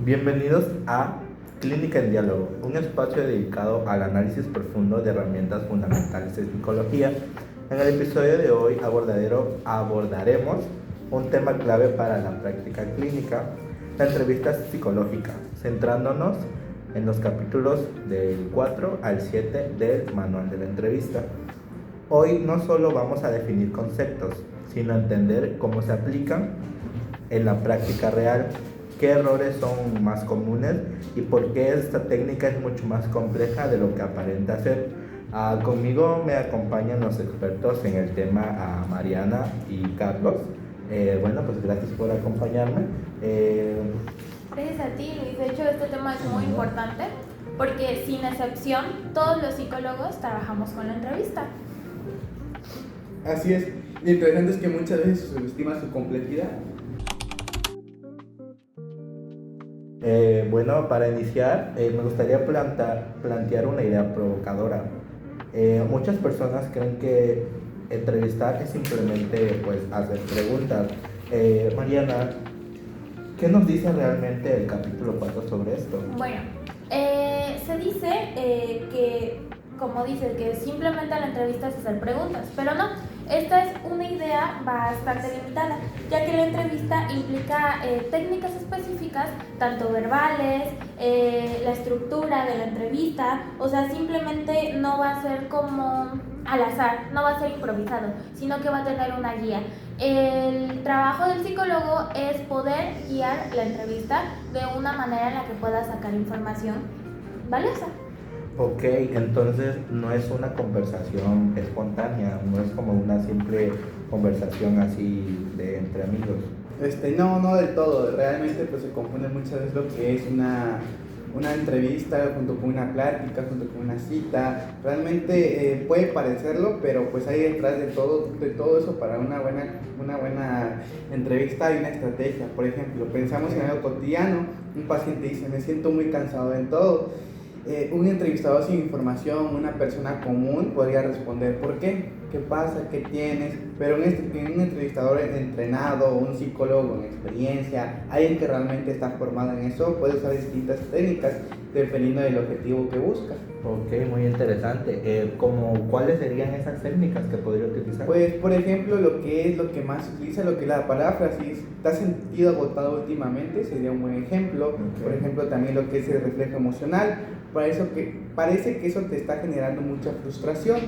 Bienvenidos a Clínica en Diálogo, un espacio dedicado al análisis profundo de herramientas fundamentales de psicología. En el episodio de hoy abordaremos un tema clave para la práctica clínica, la entrevista psicológica, centrándonos en los capítulos del 4 al 7 del manual de la entrevista. Hoy no solo vamos a definir conceptos, sino a entender cómo se aplican en la práctica real, qué errores son más comunes y por qué esta técnica es mucho más compleja de lo que aparenta ser. Conmigo me acompañan los expertos en el tema, Mariana y Carlos. Pues gracias por acompañarme. Gracias a ti, Luis. De hecho, este tema es muy importante porque, sin excepción, todos los psicólogos trabajamos con la entrevista. Así es. Lo interesante es que muchas veces se subestima su complejidad. Para iniciar, me gustaría plantear una idea provocadora. Muchas personas creen que entrevistar es simplemente hacer preguntas. Mariana, ¿qué nos dice realmente el capítulo 4 sobre esto? Bueno, se dice que, como dices, que simplemente la entrevista es hacer preguntas, pero no. Esta es una idea bastante limitada, ya que la entrevista implica técnicas específicas, tanto verbales, la estructura de la entrevista, o sea, simplemente no va a ser como al azar, no va a ser improvisado, sino que va a tener una guía. El trabajo del psicólogo es poder guiar la entrevista de una manera en la que pueda sacar información valiosa. Ok, entonces no es una conversación espontánea, no es como una simple conversación así de entre amigos. No del todo. Realmente pues se confunde muchas veces lo que es una entrevista junto con una plática, junto con una cita. Realmente puede parecerlo, pero pues hay detrás de todo eso para una buena entrevista hay una estrategia. Por ejemplo, pensamos en algo cotidiano, un paciente dice, me siento muy cansado en todo. Un entrevistador sin información, una persona común, podría responder ¿por qué? ¿Qué pasa? ¿Qué tienes? Pero un entrevistador entrenado, un psicólogo con experiencia, alguien que realmente está formado en eso, puede usar distintas técnicas dependiendo del objetivo que busca. Ok, muy interesante. ¿Cuáles serían esas técnicas que podría utilizar? Pues, por ejemplo, lo que más se utiliza, lo que es la paráfrasis. ¿Te has sentido agotado últimamente? Sería un buen ejemplo. Okay. Por ejemplo, también lo que es el reflejo emocional. Parece que eso te está generando mucha frustración.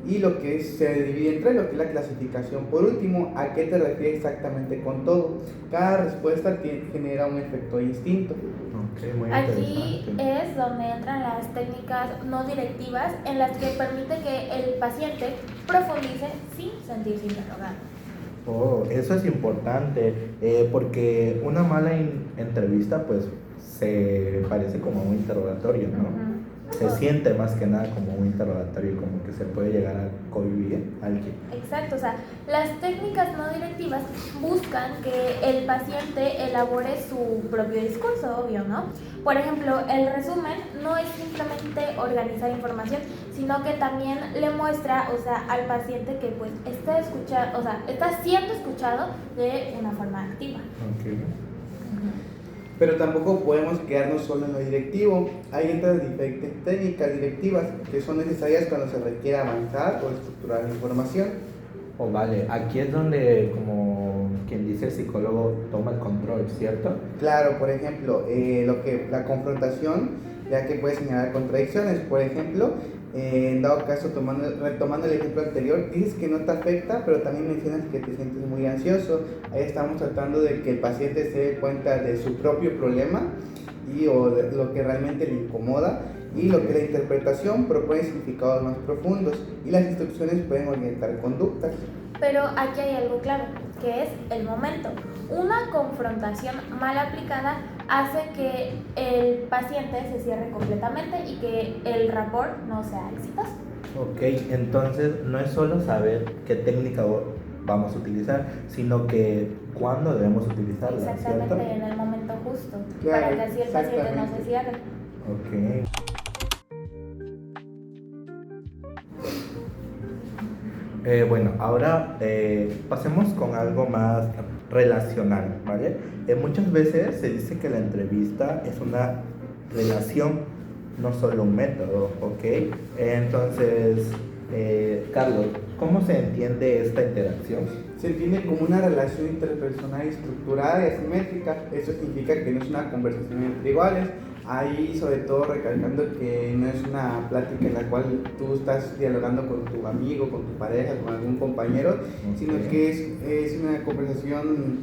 Y lo que se divide entre lo que es la clasificación. Por último, ¿a qué te refieres exactamente con todo? Cada respuesta genera un efecto distinto. Okay, muy Aquí es donde entran las técnicas no directivas, en las que permite que el paciente profundice sin sentirse interrogado. Oh, eso es importante, porque una mala entrevista se parece como un interrogatorio, ¿no? Uh-huh. Se siente más que nada como un interrogatorio, como que se puede llegar a cohibir a alguien. Exacto, o sea, las técnicas no directivas buscan que el paciente elabore su propio discurso, obvio, ¿no? Por ejemplo, el resumen no es simplemente organizar información, sino que también le muestra, al paciente que está siendo escuchado de una forma activa. Okay. Pero tampoco podemos quedarnos solo en lo directivo. Hay otras diferentes técnicas directivas que son necesarias cuando se requiere avanzar o estructurar la información. Vale, aquí es donde, como quien dice, el psicólogo toma el control, ¿cierto? Claro, por ejemplo, la confrontación, ya que puede señalar contradicciones. Por ejemplo, en dado caso, retomando el ejemplo anterior, dices que no te afecta, pero también mencionas que te sientes muy ansioso. Ahí estamos tratando de que el paciente se dé cuenta de su propio problema o de lo que realmente le incomoda, y lo que la interpretación propone significados más profundos, y las instrucciones pueden orientar conductas. Pero aquí hay algo clave, que es el momento. Una confrontación mal aplicada hace que el paciente se cierre completamente y que el rapport no sea exitoso. Ok, entonces no es solo saber qué técnica vamos a utilizar, sino que cuándo debemos utilizarla, exactamente, ¿cierto? en el momento justo, Claro, para que así el paciente no se cierre. Ok. Ahora pasemos con algo más relacional, ¿vale? Muchas veces se dice que la entrevista es una relación, no solo un método, ¿ok? Entonces, Carlos, ¿cómo se entiende esta interacción? Se entiende como una relación interpersonal estructurada y asimétrica. Eso significa que no es una conversación entre iguales. Ahí, sobre todo, recalcando que no es una plática en la cual tú estás dialogando con tu amigo, con tu pareja, con algún compañero, sino que es una conversación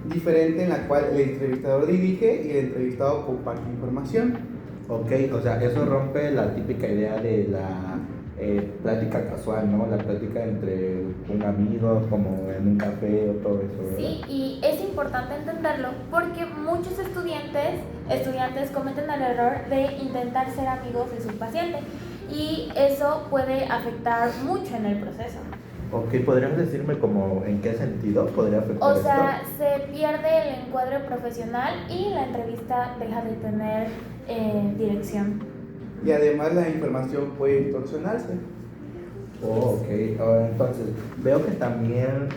diferente en la cual el entrevistador dirige y el entrevistado comparte información. Ok, o sea, eso rompe la típica idea de la plática casual, ¿no? La plática entre un amigo, como en un café o todo eso, ¿verdad? Sí, y es importante entenderlo porque muchos estudiantes cometen el error de intentar ser amigos de su paciente y eso puede afectar mucho en el proceso. Ok, ¿podrías decirme como en qué sentido podría afectar O sea, esto? se pierde el encuadre profesional y la entrevista deja de tener dirección. Y además la información puede distorsionarse. Oh, ok. Entonces, veo que también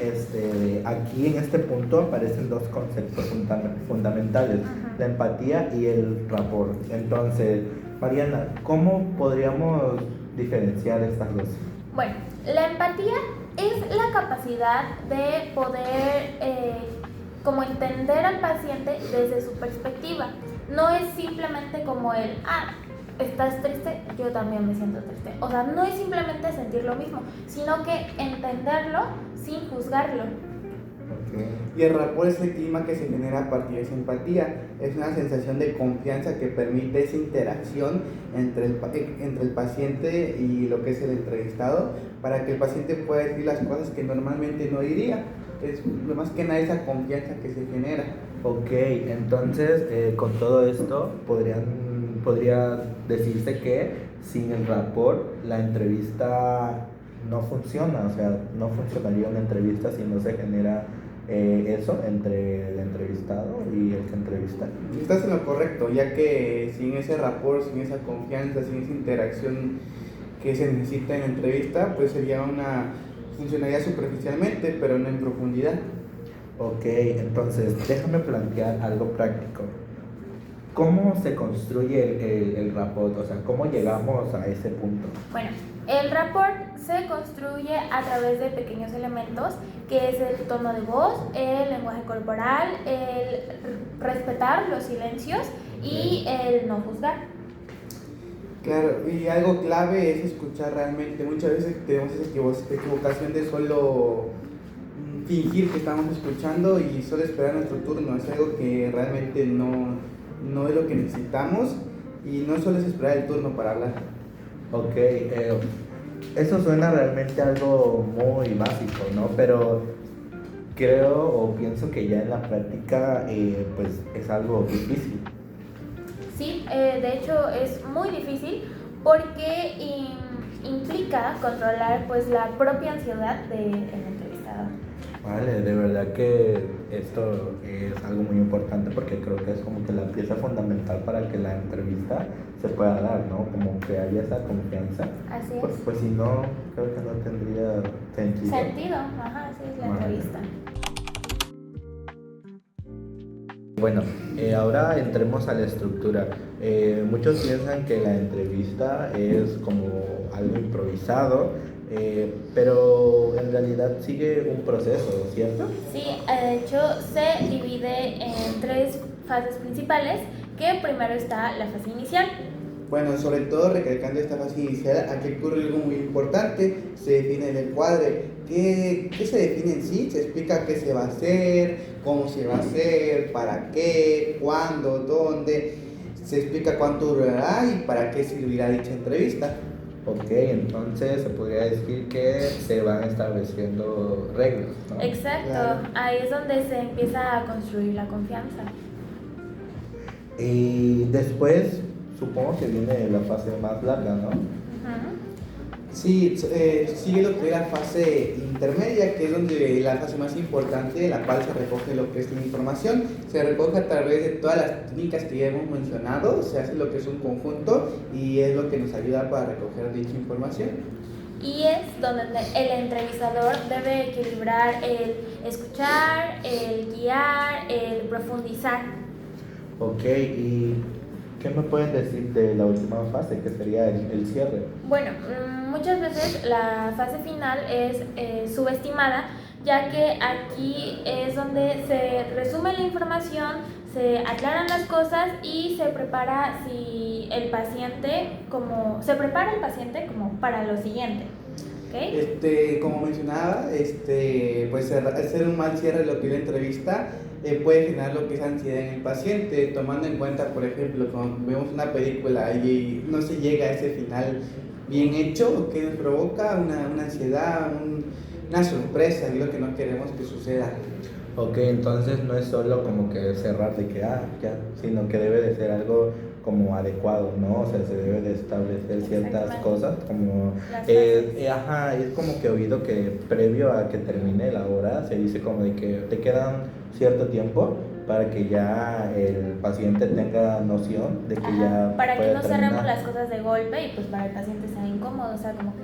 aquí en este punto aparecen dos conceptos fundamentales, Ajá. la empatía y el rapport. Entonces, Mariana, ¿cómo podríamos diferenciar estas dos? Bueno, la empatía es la capacidad de poder como entender al paciente desde su perspectiva. No es simplemente como estás triste, yo también me siento triste. O sea, no es simplemente sentir lo mismo, sino que entenderlo sin juzgarlo. Okay. Y el rapport es el clima que se genera a partir de esa empatía. Es una sensación de confianza que permite esa interacción entre el paciente y lo que es el entrevistado, para que el paciente pueda decir las cosas que normalmente no diría. Es lo más que nada esa confianza que se genera. Ok, entonces con todo esto podría decirse que sin el rapport la entrevista no funciona, o sea, no funcionaría una entrevista si no se genera eso entre el entrevistado y el que entrevista. Estás en lo correcto, ya que sin ese rapport, sin esa confianza, sin esa interacción que se necesita en la entrevista, pues funcionaría superficialmente, pero no en profundidad. Ok, entonces déjame plantear algo práctico. ¿Cómo se construye el rapport? O sea, ¿cómo llegamos a ese punto? Bueno, el rapport se construye a través de pequeños elementos, que es el tono de voz, el lenguaje corporal, el respetar los silencios y el no juzgar. Claro, y algo clave es escuchar realmente. Muchas veces tenemos esa equivocación de solo fingir que estamos escuchando y solo esperar nuestro turno. Es algo que realmente no es lo que necesitamos, y no solo es esperar el turno para hablar. Ok, eso suena realmente algo muy básico, ¿no? Pero creo o pienso que ya en la práctica pues es algo difícil. Sí, de hecho es muy difícil porque implica controlar pues la propia ansiedad del entrevistador. Vale, de verdad que esto es algo muy importante porque creo que es como que la pieza fundamental para que la entrevista se pueda dar, ¿no? Como que haya esa confianza. Así es. Pues si no, creo que no tendría sentido. Sentido, ajá, así es la entrevista. Bueno, ahora entremos a la estructura. Muchos piensan que la entrevista es como algo improvisado, pero en realidad sigue un proceso, ¿cierto? Sí, de hecho se divide en 3 fases principales, que primero está la fase inicial. Bueno, sobre todo recalcando esta fase inicial, aquí ocurre algo muy importante. Se define el encuadre. ¿Qué se define en sí? Se explica qué se va a hacer, cómo se va a hacer, para qué, cuándo, dónde. Se explica cuánto durará y para qué servirá dicha entrevista. Ok, entonces se podría decir que se van estableciendo reglas, ¿no? Exacto, Claro. ahí es donde se empieza a construir la confianza. Y después supongo que viene la fase más larga, ¿no? Ujú. Sí, sigue lo que es la fase intermedia, que es donde la fase más importante, en la cual se recoge lo que es la información. Se recoge a través de todas las técnicas que ya hemos mencionado, se hace lo que es un conjunto y es lo que nos ayuda para recoger dicha información. y es donde el entrevistador debe equilibrar el escuchar, el guiar, el profundizar. Ok, ¿y qué me pueden decir de la última fase, que sería el cierre? Bueno, muchas veces la fase final es subestimada, ya que aquí es donde se resume la información, se aclaran las cosas y se prepara se prepara el paciente como para lo siguiente. ¿Okay? Como mencionaba, pues hacer un mal cierre de lo que es la entrevista puede generar lo que es ansiedad en el paciente, tomando en cuenta, por ejemplo, cuando vemos una película y no se llega a ese final bien hecho, que nos provoca una ansiedad, una sorpresa, y lo que no queremos que suceda. Ok, entonces no es solo como que cerrar de que ya, sino que debe de ser algo como adecuado, ¿no? O sea, se debe de establecer ciertas cosas como es como que he oído que previo a que termine la hora se dice como de que te quedan cierto tiempo para que ya el paciente tenga noción de que ya para que no terminar. cerremos las cosas de golpe y pues para el paciente sea incómodo, o sea, como que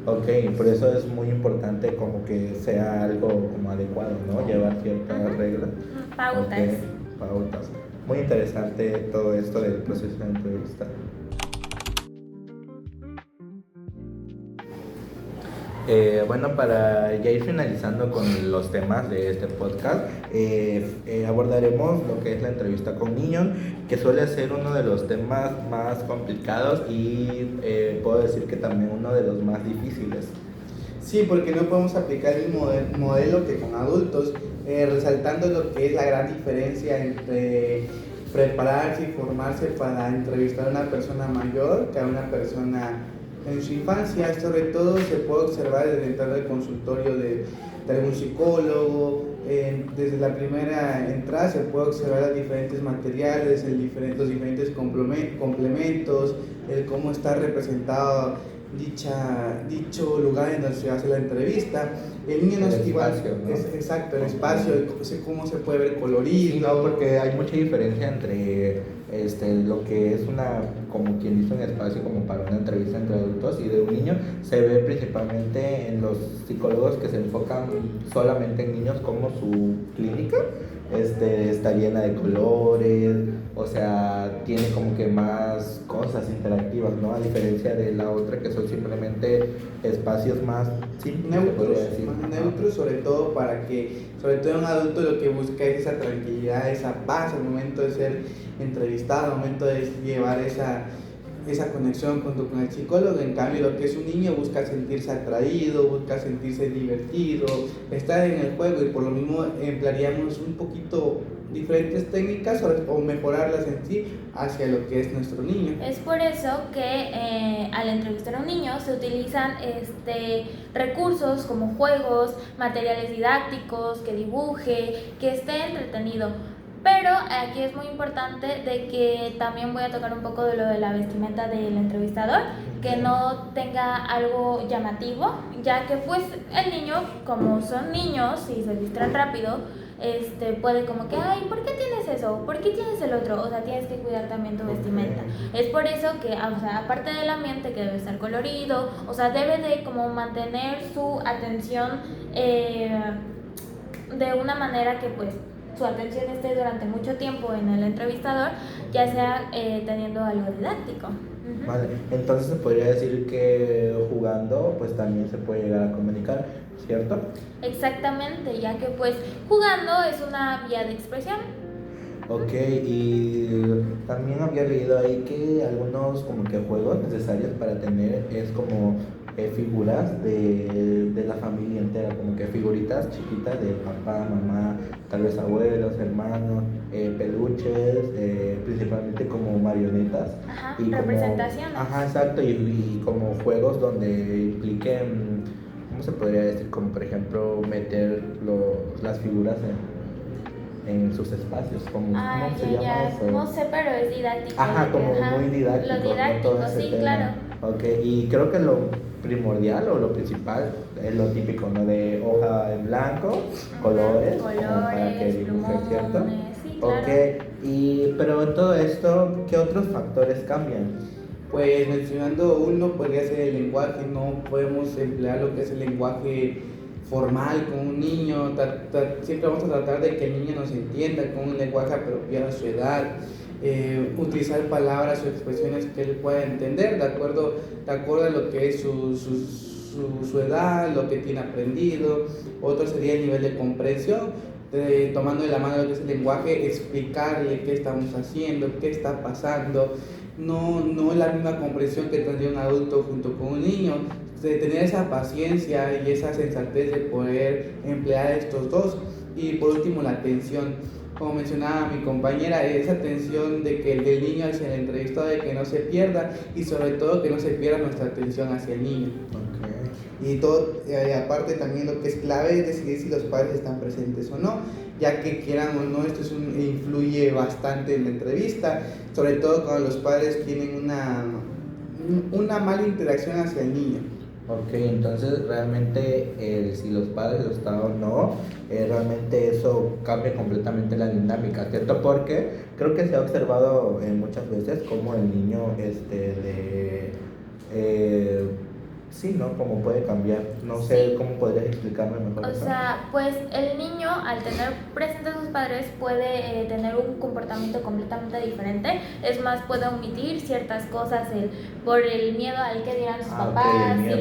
Ok, por eso es muy importante como que sea algo como adecuado, ¿no? Llevar ciertas reglas. Pautas. Okay, pautas. Muy interesante todo esto del proceso de entrevista. Bueno, para ya ir finalizando con los temas de este podcast, abordaremos lo que es la entrevista con niños, que suele ser uno de los temas más complicados y puedo decir que también uno de los más difíciles. Sí, porque no podemos aplicar el modelo que con adultos, resaltando lo que es la gran diferencia entre prepararse y formarse para entrevistar a una persona mayor que a una persona en su infancia. Sobre todo se puede observar desde la entrada del consultorio de algún psicólogo. Desde la primera entrada se puede observar los diferentes materiales, los diferentes complementos, el cómo está representado dicho lugar en donde se hace la entrevista. El niño no es igual, ¿no? Exacto, el espacio, cómo se puede ver colorido. Sí, no, porque hay mucha diferencia entre lo que es como quien dice, un espacio como para una entrevista entre adultos y de un niño. Se ve principalmente en los psicólogos que se enfocan solamente en niños, como su clínica está llena de colores, o sea, tiene como que más cosas interactivas, ¿no? A diferencia de la otra, que son simplemente espacios más neutros, sobre todo un adulto lo que busca es esa tranquilidad, esa paz al momento de ser entrevistado, al momento de llevar esa conexión junto con el psicólogo. En cambio, lo que es un niño busca sentirse atraído, busca sentirse divertido, estar en el juego, y por lo mismo emplearíamos un poquito diferentes técnicas o mejorarlas en sí hacia lo que es nuestro niño. Es por eso que al entrevistar a un niño se utilizan recursos como juegos, materiales didácticos, que dibuje, que esté entretenido. Pero aquí es muy importante de que también voy a tocar un poco de lo de la vestimenta del entrevistador, que no tenga algo llamativo, ya que pues el niño, como son niños y se distraen rápido, puede como que, ay, ¿por qué tienes eso? ¿Por qué tienes el otro? O sea, tienes que cuidar también tu vestimenta. Es por eso que, o sea, aparte del ambiente que debe estar colorido, o sea, debe de como mantener su atención de una manera que pues su atención esté durante mucho tiempo en el entrevistador, ya sea teniendo algo didáctico. Vale, entonces se podría decir que jugando pues también se puede llegar a comunicar, ¿cierto? Exactamente, ya que pues jugando es una vía de expresión. Ok, y también había leído ahí que algunos como que juegos necesarios para tener es como figuras de la familia entera, como que figuritas chiquitas de papá, mamá, tal vez abuelos, hermanos, peluches, principalmente como marionetas. Ajá, y representaciones. Como, ajá, exacto, y como juegos donde impliquen, ¿cómo se podría decir? Como por ejemplo meter las figuras en sus espacios, ¿cómo se llama eso? No sé, pero es didáctico. Ajá, como muy didáctico. Lo didáctico, ¿no? sí, claro. Ok, y creo que lo primordial o lo principal es lo típico, ¿no? De hoja en blanco, colores para que dibujen, ¿cierto? Sí, claro. Ok, pero en todo esto, ¿qué otros factores cambian? Pues mencionando uno podría ser el lenguaje. No podemos emplear lo que es el lenguaje formal con un niño. Siempre vamos a tratar de que el niño nos entienda con un lenguaje apropiado a su edad. Utilizar palabras o expresiones que él pueda entender de acuerdo a lo que es su edad, lo que tiene aprendido. Otro sería el nivel de comprensión, tomando de la mano lo que es el lenguaje, explicarle qué estamos haciendo, qué está pasando. No es la misma comprensión que tendría un adulto junto con un niño. De tener esa paciencia y esa sensatez de poder emplear estos dos. Y por último, la atención. Como mencionaba mi compañera, esa atención de que del niño hacia el entrevistado, de que no se pierda, y sobre todo que no se pierda nuestra atención hacia el niño. Okay. Y todo, aparte también lo que es clave es decidir si los padres están presentes o no, ya que quieran o no, esto influye bastante en la entrevista, sobre todo cuando los padres tienen una mala interacción hacia el niño. Ok, entonces realmente si los padres lo están o no, realmente eso cambia completamente la dinámica, ¿cierto? Porque creo que se ha observado muchas veces como el niño sí, ¿no? Como puede cambiar. No sé cómo podrías explicarme mejor. O sea, pues el niño al tener presentes a sus padres puede tener un comportamiento completamente diferente. Es más, puede omitir ciertas cosas por el miedo al que dirán sus papás, okay,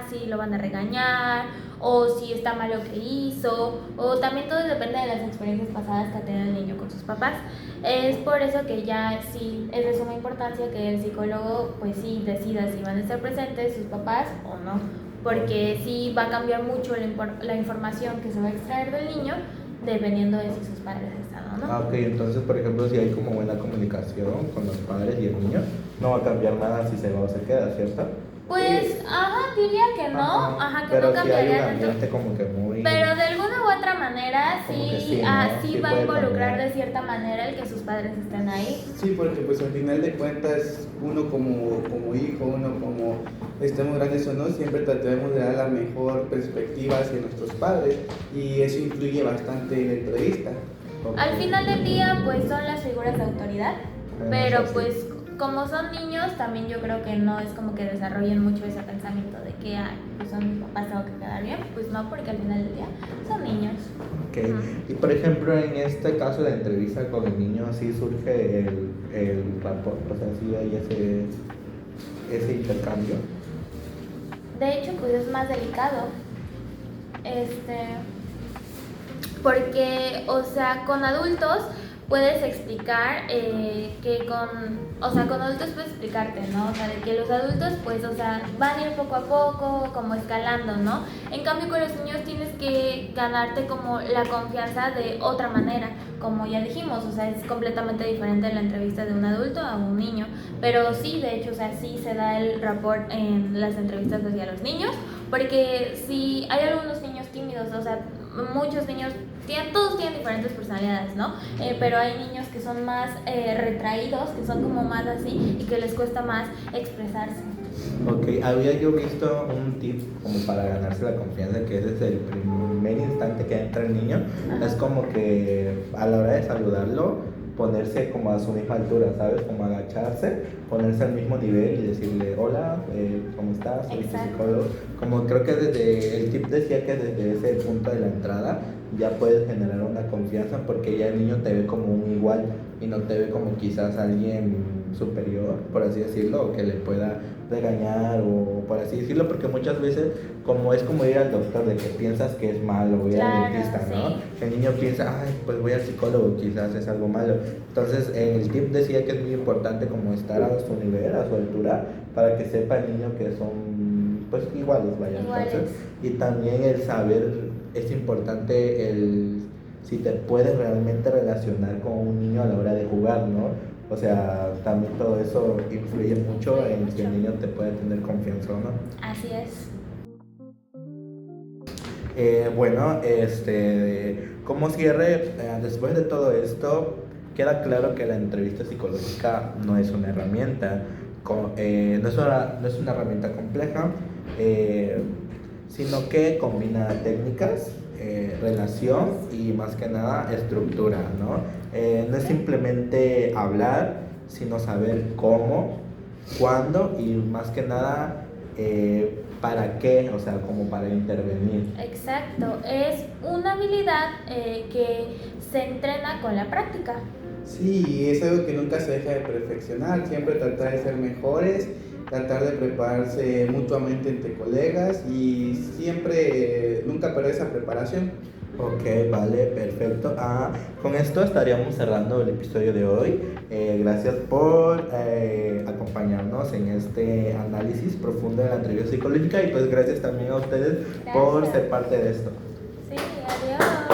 si lo van a regañar, o si está mal lo que hizo, o también todo depende de las experiencias pasadas que ha tenido el niño con sus papás. Es por eso que ya sí es de suma importancia que el psicólogo pues sí decida si van a estar presentes sus papás o no, porque sí va a cambiar mucho la información que se va a extraer del niño dependiendo de si sus padres están o no. Ok, entonces por ejemplo si hay como buena comunicación con los padres y el niño, no va a cambiar nada si se va o se queda, ¿cierto? Pues, diría que no, que pero no cambiaría sí hay un ambiente como que muy... Pero de alguna u otra manera sí va a involucrar cambiar. de cierta manera el que sus padres estén ahí. Sí, porque pues al final de cuentas uno como hijo, uno como estemos grandes o no, siempre trataremos de dar la mejor perspectiva hacia nuestros padres y eso influye bastante en la entrevista. Al final del día pues son las figuras de autoridad, pero pues como son niños también yo creo que no es como que desarrollen mucho ese pensamiento de que pues son mis papás, tengo que quedar bien, pues no, porque al final del día son niños. Okay. Y por ejemplo en este caso de entrevista con el niño sí surge el rapport, o sea sí hay ese intercambio. De hecho pues es más delicado, porque o sea con adultos puedes explicar con adultos puedes explicarte, ¿no? O sea, de que los adultos, pues, o sea, van a ir poco a poco, como escalando, ¿no? En cambio, con los niños tienes que ganarte como la confianza de otra manera, como ya dijimos, o sea, es completamente diferente la entrevista de un adulto a un niño, pero sí, de hecho, o sea, sí se da el rapport en las entrevistas hacia los niños, porque sí, hay algunos niños tímidos, o sea, muchos niños todos tienen diferentes personalidades, ¿no? Pero hay niños que son más retraídos, que son como más así y que les cuesta más expresarse. Ok, había yo visto un tip como para ganarse la confianza, que es desde el primer instante que entra el niño. Ajá. Es como que a la hora de saludarlo, ponerse como a su misma altura, ¿sabes? Como agacharse, ponerse al mismo nivel y decirle, hola, ¿cómo estás? Soy tu psicólogo. Como creo que el tip decía que desde ese punto de la entrada ya puedes generar una confianza porque ya el niño te ve como un igual y no te ve como quizás alguien superior, por así decirlo, o que le pueda regañar o por así decirlo, porque muchas veces como es como ir al doctor, de que piensas que es malo, o ir al dentista, ¿no? Sí. El niño piensa, ay, pues voy al psicólogo, quizás es algo malo. Entonces el tip decía que es muy importante como estar a su nivel, a su altura, para que sepa el niño que son pues iguales, vaya. Entonces, y también el saber, es importante si te puedes realmente relacionar con un niño a la hora de jugar, ¿no? O sea, también todo eso influye mucho en que el niño te pueda tener confianza o no. Así es. Bueno, como cierre, después de todo esto, queda claro que la entrevista psicológica no es una herramienta, no es una herramienta compleja, sino que combina técnicas, relación y más que nada estructura, ¿no? No es simplemente hablar, sino saber cómo cuándo y más que nada para qué, o sea, como para intervenir. Exacto, es una habilidad que se entrena con la práctica. Sí, es algo que nunca se deja de perfeccionar, siempre tratar de ser mejores, tratar de prepararse mutuamente entre colegas y siempre, nunca perder esa preparación. Ok, vale, perfecto. Con esto estaríamos cerrando el episodio de hoy. Gracias por acompañarnos en este análisis profundo de la entrevista psicológica y pues gracias también a ustedes por Gracias. ser parte de esto. Sí, adiós.